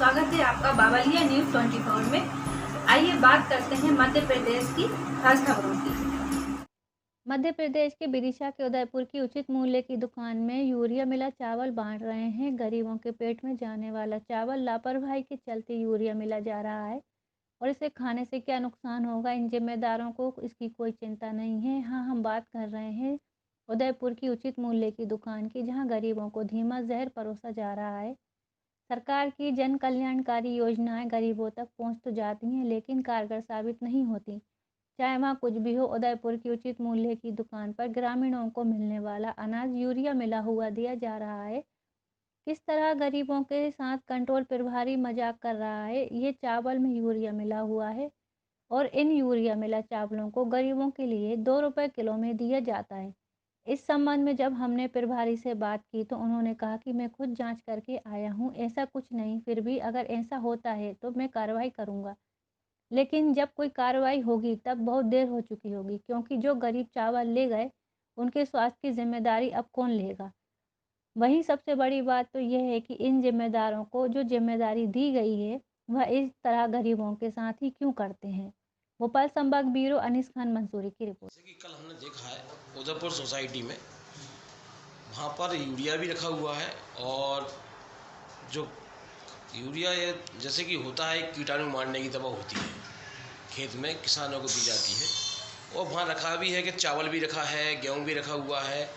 स्वागत है आपका बावलिया न्यूज़ 24 में। आइए बात करते हैं मध्य प्रदेश की खास खबरों की। मध्य प्रदेश के विदिशा के उदयपुर की उचित मूल्य की दुकान में यूरिया मिला चावल बांट रहे हैं। गरीबों के पेट में जाने वाला चावल लापरवाही के चलते यूरिया मिला जा रहा है और इसे खाने से क्या नुकसान होगा, इन जिम्मेदारों को इसकी कोई चिंता नहीं है। हाँ, हम बात कर रहे हैं उदयपुर की उचित मूल्य की दुकान की, जहाँ गरीबों को धीमा जहर परोसा जा रहा है। सरकार की जन कल्याणकारी योजनाएं गरीबों तक पहुंच तो जाती हैं, लेकिन कारगर साबित नहीं होती। चाहे वहाँ कुछ भी हो, उदयपुर की उचित मूल्य की दुकान पर ग्रामीणों को मिलने वाला अनाज यूरिया मिला हुआ दिया जा रहा है। किस तरह गरीबों के साथ कंट्रोल प्रभारी मजाक कर रहा है। ये चावल में यूरिया मिला हुआ है और इन यूरिया मिला चावलों को गरीबों के लिए 2 रुपये किलो में दिया जाता है। इस संबंध में जब हमने प्रभारी से बात की तो उन्होंने कहा कि मैं खुद जांच करके आया हूं, ऐसा कुछ नहीं, फिर भी अगर ऐसा होता है तो मैं कार्रवाई करूंगा। लेकिन जब कोई कार्रवाई होगी तब बहुत देर हो चुकी होगी, क्योंकि जो गरीब चावल ले गए उनके स्वास्थ्य की जिम्मेदारी अब कौन लेगा। वहीं सबसे बड़ी बात तो यह है कि इन जिम्मेदारों को जो जिम्मेदारी दी गई है वह इस तरह गरीबों के साथ ही क्यों करते हैं। भोपाल संभाग ब्यूरो अनीस खान मंसूरी की रिपोर्ट। जैसे कि कल हमने देखा है उदयपुर सोसाइटी में, वहाँ पर यूरिया भी रखा हुआ है और जो यूरिया ये जैसे कि होता है कीटाणु मारने की दवा होती है, खेत में किसानों को दी जाती है। और वहाँ रखा भी है कि चावल भी रखा है, गेहूँ भी रखा हुआ है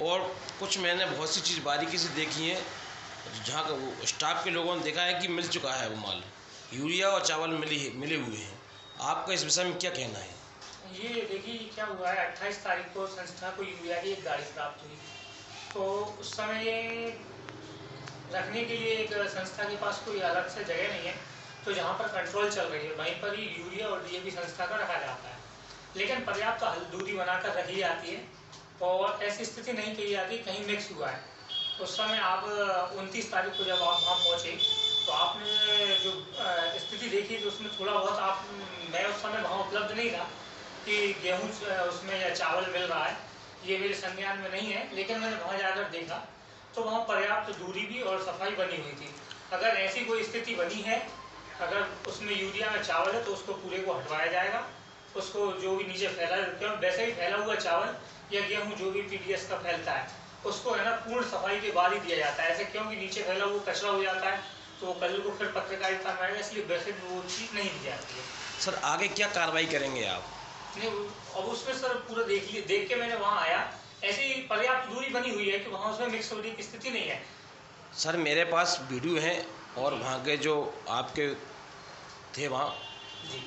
और कुछ मैंने बहुत सी चीज़ बारीकी से देखी है, जहाँ का वो स्टाफ के लोगों ने देखा है कि मिल चुका है वो माल, यूरिया और चावल मिले हुए हैं। आपका इस विषय में क्या कहना है? ये देखिए क्या हुआ है, 28 तारीख को संस्था को यूरिया की एक गाड़ी प्राप्त हुई। तो उस समय रखने के लिए एक संस्था के पास कोई अलग से जगह नहीं है, तो जहाँ पर कंट्रोल चल रही है वहीं पर ही यूरिया और डीएपी संस्था का रखा जाता है। लेकिन पर्याप्त दूरी बनाकर रखी जाती है और ऐसी स्थिति नहीं कही जाती कहीं मिक्स हुआ है। उस समय आप 29 तारीख को जब आप वहाँ पहुँचे तो आपने जो स्थिति देखी तो उसमें थोड़ा बहुत मैं उस समय वहाँ उपलब्ध नहीं था कि गेहूँ उसमें या चावल मिल रहा है, ये मेरे संज्ञान में नहीं है। लेकिन मैंने वहाँ जाकर देखा तो वहाँ पर्याप्त दूरी भी और सफाई बनी हुई थी। अगर ऐसी कोई स्थिति बनी है, अगर उसमें यूरिया में चावल है तो उसको पूरे को हटवाया जाएगा। उसको जो भी नीचे फैला, क्यों वैसे ही फैला हुआ चावल या गेहूँ जो भी पीडीएस का फैलता है उसको है ना पूर्ण सफाई के बाद ही दिया जाता है। ऐसे क्योंकि नीचे फैला हुआ कचरा हो जाता है तो कल को फिर पत्रकारिता में आएगा, इसलिए वैसे वो चीज़ नहीं दी जाती है। सर आगे क्या कार्रवाई करेंगे आप? नहीं, अब उसमें सर पूरा देख के मैंने वहाँ आया, ऐसी पर्याप्त दूरी बनी हुई है कि वहाँ उसमें मिक्स होने की स्थिति नहीं है। सर मेरे पास वीडियो है और वहाँ के जो आपके थे वहाँ, जी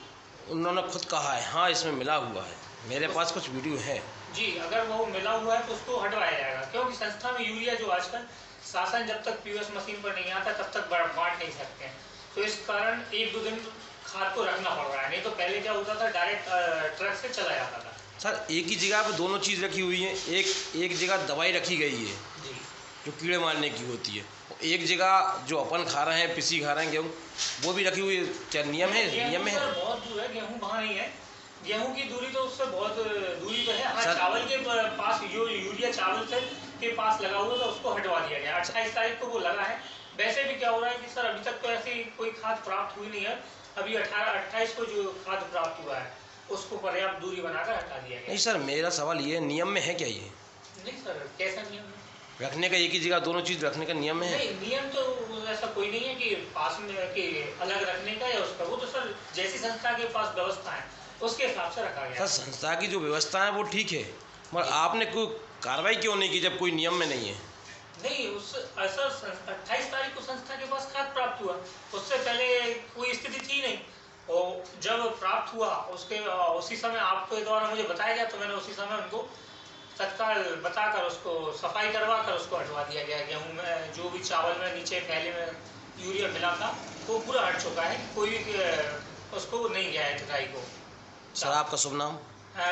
उन्होंने खुद कहा है हाँ इसमें मिला हुआ है। मेरे पास कुछ वीडियो है। जी, अगर वो मिला हुआ है तो उसको हटवाया जाएगा, क्योंकि संस्था में यूरिया जो आजकल शासन जब तक पीओएस मशीन पर नहीं आता तब तक बांट नहीं सकते हैं। तो इस कारण 1-2 दिन खाद को रखना पड़ रहा है, नहीं तो पहले क्या होता था डायरेक्ट ट्रक से चला जाता था। सर एक ही जगह पर दोनों चीज़ रखी हुई है, एक जगह दवाई रखी गई है जी जो कीड़े मारने की होती है, एक जगह जो अपन खा रहे हैं पिसी खा रहे हैं गेहूँ वो भी रखी हुई है। क्या नियम है? नियम में है? बहुत दूर है, गेहूँ वहाँ नहीं है। गेहूँ की दूरी तो उससे बहुत दूरी पे है। हाँ, सर चावल के पास जो यूरिया चावल से के पास लगा हुआ था उसको हटवा दिया गया। 28 तारीख को वो लगा है। वैसे भी क्या हो रहा है कि सर अभी तक तो ऐसी कोई खाद प्राप्त हुई नहीं है। अभी 28 को जो खाद प्राप्त हुआ है उसको पर्याप्त दूरी बनाकर हटा दिया गया। नहीं सर, मेरा सवाल ये नियम में है क्या ये नहीं सर, कैसा नियम है? रखने का, एक ही जगह दोनों चीज़ रखने का नियम है? नहीं, नियम तो ऐसा कोई नहीं है कि पास में कि अलग रखने का या उसका, वो तो सर जैसी संस्था के पास व्यवस्था है उसके हिसाब से रखा गया सर है। संस्था की जो व्यवस्था है वो ठीक है, मगर आपने कोई कार्रवाई क्यों नहीं की जब कोई नियम में नहीं है? नहीं, उस ऐसा 28 तारीख को संस्था के पास खाद प्राप्त हुआ, उससे पहले कोई स्थिति थी नहीं। और जब प्राप्त हुआ उसके उसी समय आपके द्वारा मुझे बताया गया तो मैंने उसी समय उनको तत्काल बताकर उसको सफाई करवा कर उसको हटवा दिया गया। गेहूँ में जो भी चावल में नीचे फैले में यूरिया मिला था वो पूरा हट चुका है, कोई भी उसको नहीं गया है जुताई को। सर आपका शुभ नाम?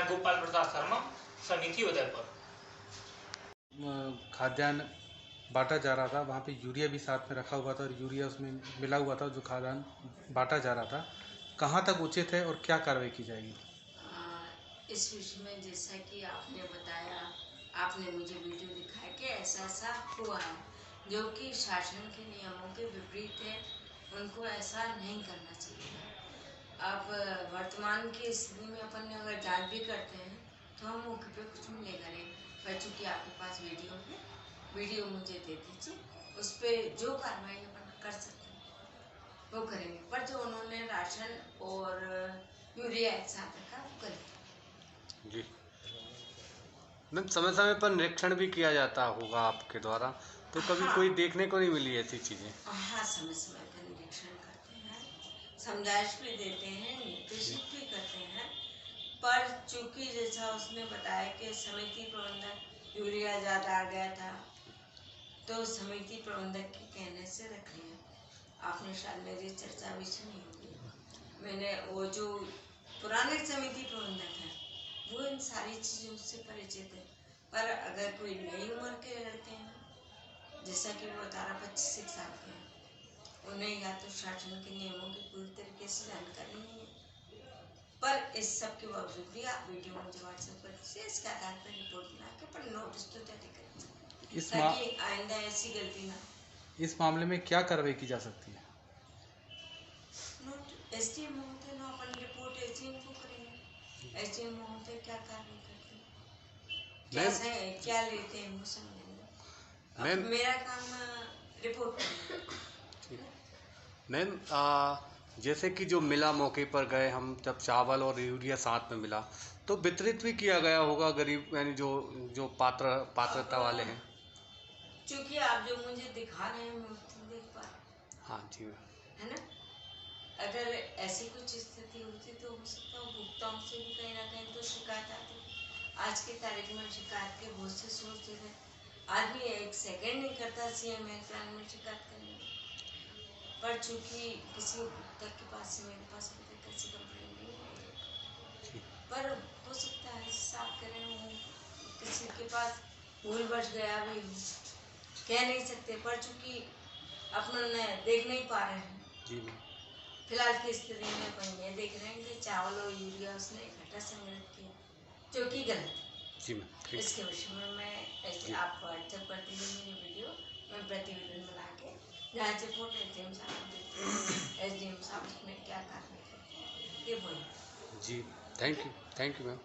गोपाल प्रसाद शर्मा, समिति उदयपुर। खाद्यान्न बांटा जा रहा था, वहाँ पे यूरिया भी साथ में रखा हुआ था और यूरिया उसमें मिला हुआ था जो खाद्यान्न बांटा जा रहा था। कहाँ तक उचित है और क्या कार्रवाई की जाएगी? इस विषय में जैसा कि आपने बताया, आपने मुझे वीडियो दिखाया कि ऐसा ऐसा हुआ है जो कि शासन के नियमों के विपरीत है। उनको ऐसा नहीं करना चाहिए। आप वर्तमान की स्थिति में अपन अगर जांच भी करते हैं तो हम मौके पे कुछ मिलेगा नहीं, पर चूँकि आपके पास वीडियो है, वीडियो मुझे दे दीजिए, उस पर जो कार्रवाई अपन कर सकते हैं वो करेंगे। पर जो उन्होंने राशन और यूरिया एक साथ रखा वो करेंगे। जी मैम, समय समय पर निरीक्षण भी किया जाता होगा आपके द्वारा, तो कभी हाँ। कोई देखने को नहीं मिली ऐसी चीज़ें? हाँ, समय समय पर निरीक्षण करते हैं, समझाइश भी देते हैं, निर्देशित भी करते हैं। पर चूंकि जैसा उसने बताया कि समिति प्रबंधक यूरिया ज़्यादा आ गया था, तो समिति प्रबंधक के कहने से रख लिया। आपने शायद मेरी चर्चा भी सुनी होगी। मैंने वो जो पुराने समिति प्रबंधक हैं वो इन सारी चीज़ों से परिचित है। पर अगर कोई नई उम्र के लड़के हैं, जैसा कि वो 18-25 साल के हैं, उन्हें या तो शासन के नियमों की पूरी तरीके से जानकारी नहीं है। पर इस सब के बावजूद भी आप वीडियो मुझे व्हाट्सएप पर दीजिए, इसके आधार पर रिपोर्ट बना के पर नोटिस तो जारी करें, ताकि आइंदा ऐसी गलती ना। इस मामले में क्या कार्रवाई की जा सकती है? नोट एसडीएम महोदय ना, अपन रिपोर्ट एसडीएम को करेंगे। एसडीएम महोदय क्या कार्रवाई करते हैं, क्या लेते हैं वो समझेंगे। मैम, मेरा काम रिपोर्ट करना। मैम जैसे कि जो मिला मौके पर गए हम, जब चावल और यूरिया साथ में मिला तो वितरित भी किया गया होगा गरीब, यानी जो पात्रता वाले हैं। क्योंकि आप जो मुझे दिखा रहे हैं मैं उसको देख पा रही हाँ जी मैम। हूँ, है ना। अगर ऐसी कुछ स्थिति होती तो हो सकता है उपभोक्ताओं से भी कहीं ना कहीं तो शिकायत आती। आज की तारीख में शिकायत के बहुत से सोर्स हैं, आदमी एक सेकंड नहीं करता सीएम हेल्पलाइन में शिकायत करने में। पर चूंकि किसी उपभोक्ता के पास से मेरे पास अभी तक ऐसी कंप्लेंट नहीं आई, पर हो सकता है साफ करें वो किसी के पास भूलवश गया भी हो, कह नहीं सकते। पर चूंकि अपन देख नहीं पा रहे हैं जी मैम। फिलहाल की स्थिति में अपन ये देख रहे हैं कि चावल और यूरिया उसने इकट्ठा संग्रहित किया, जो कि गलत है। जी मैम। इसके विषय में मैं ऐसे आपको व्हाट्सएप कर दी मेरी वीडियो, मैं प्रतिवेदन बना के जहाँ से फोटो एसडीएम साहब को देती हूँ, एसडीएम साहब उसमें क्या कार्रवाई करते हैं ये बोलिए। जी थैंक यू मैम।